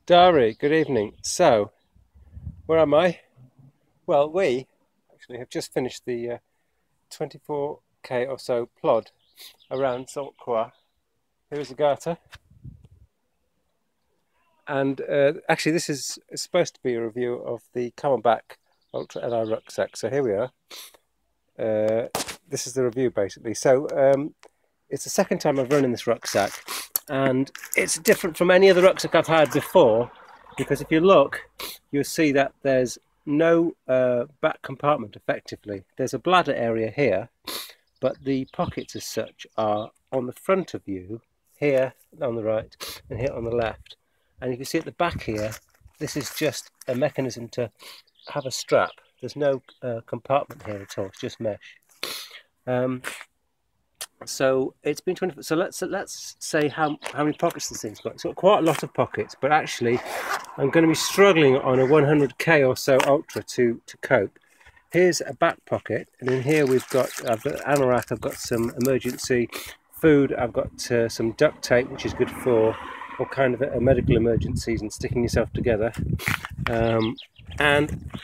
Dari, good evening. So, where am I? Well, we actually have just finished the 24k or so plod around Salt Croix. Here's the garter. And actually, this is supposed to be a review of the camelbak Ultra LR rucksack. So here we are. This is the review basically. So it's the second time I've run in this rucksack, and it's different from any other rucksack I've had before, because if you look, you'll see that there's no back compartment effectively. There's a bladder area here, but the pockets as such are on the front of you, here on the right and here on the left. And you can see at the back here, this is just a mechanism to have a strap. There's no compartment here at all, it's just mesh. So it's been 20. So let's say how many pockets this thing's got. It's got quite a lot of pockets, but actually I'm going to be struggling on a 100k or so Ultra to cope. Here's a back pocket, and in here I've got anorak, I've got some emergency food, I've got some duct tape, which is good for all kind of medical emergencies and sticking yourself together. And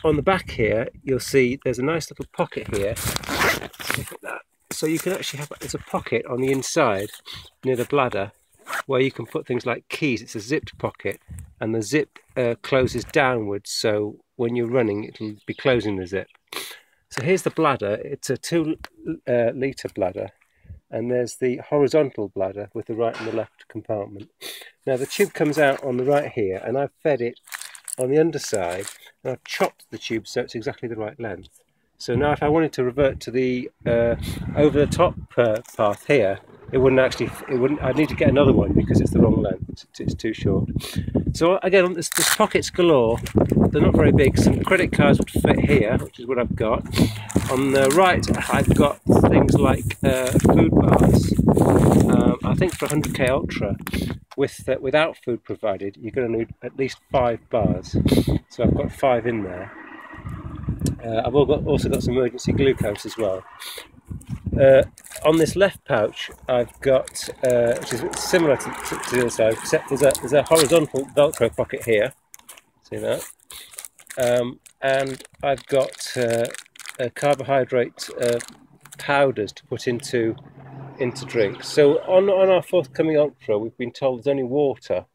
on the back here, you'll see there's a nice little pocket here. Look at that. So you can actually have, there's a pocket on the inside near the bladder where you can put things like keys. It's a zipped pocket, and the zip closes downwards, so when you're running it'll be closing the zip. So here's the bladder. It's a 2 litre bladder, and there's the horizontal bladder with the right and the left compartment. Now the tube comes out on the right here, and I've fed it on the underside, and I've chopped the tube so it's exactly the right length. So now if I wanted to revert to the over the top path here, I'd need to get another one because it's the wrong length, it's too short. So again, there's pockets galore. They're not very big. Some credit cards would fit here, which is what I've got. On the right, I've got things like food bars. I think for 100k Ultra, without food provided, you're going to need at least 5 bars. So I've got 5 in there. I've also got some emergency glucose as well. On this left pouch, I've got, which is similar to the other side, except there's a horizontal Velcro pocket here. See that? And I've got carbohydrate powders to put into drinks. So on our forthcoming Ultra, we've been told there's only water,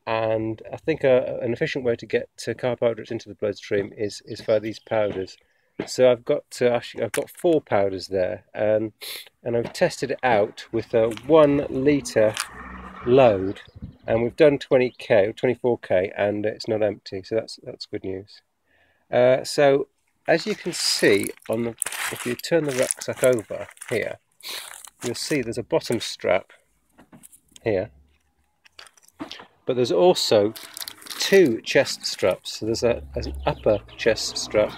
and I think an efficient way to get carbohydrates into the bloodstream is via these powders. So I've got 4 powders there, and I've tested it out with a 1 litre load, and we've done 24k, and it's not empty. So that's good news. So as you can see, if you turn the rucksack over here, you'll see there's a bottom strap here, but there's also 2 chest straps. So there's an upper chest strap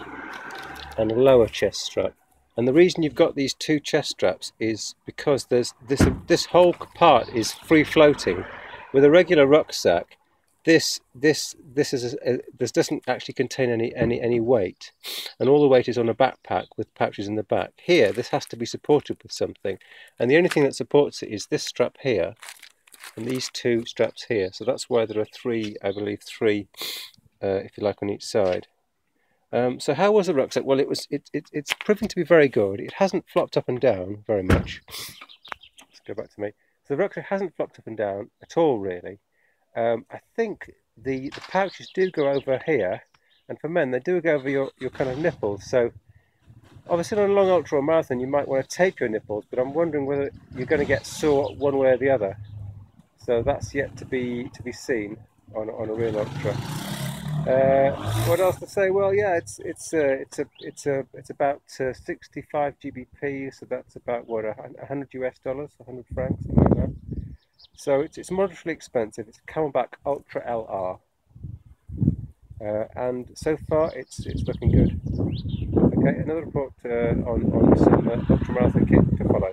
and a lower chest strap. And the reason you've got these 2 chest straps is because there's this whole part is free floating. With a regular rucksack, this doesn't actually contain any weight, and all the weight is on a backpack with pouches in the back. Here, this has to be supported with something, and the only thing that supports it is this strap here and these 2 straps here. So that's why there are 3, I believe 3, if you like, on each side. So how was the rucksack? Well, it's proving to be very good. It hasn't flopped up and down very much. Let's go back to me. So the rucksack hasn't flopped up and down at all, really. I think the pouches do go over here, and for men they do go over your kind of nipples. So obviously on a long ultra or marathon you might want to tape your nipples, but I'm wondering whether you're going to get sore one way or the other. So that's yet to be seen on a real ultra. What else to say? Well, yeah, it's about 65 GBP, so that's about what, $100 US, 100 francs, something like that. So it's moderately expensive. It's a camelbak Ultra LR, and so far it's looking good. Okay, another report on some ultra marathon kit to follow.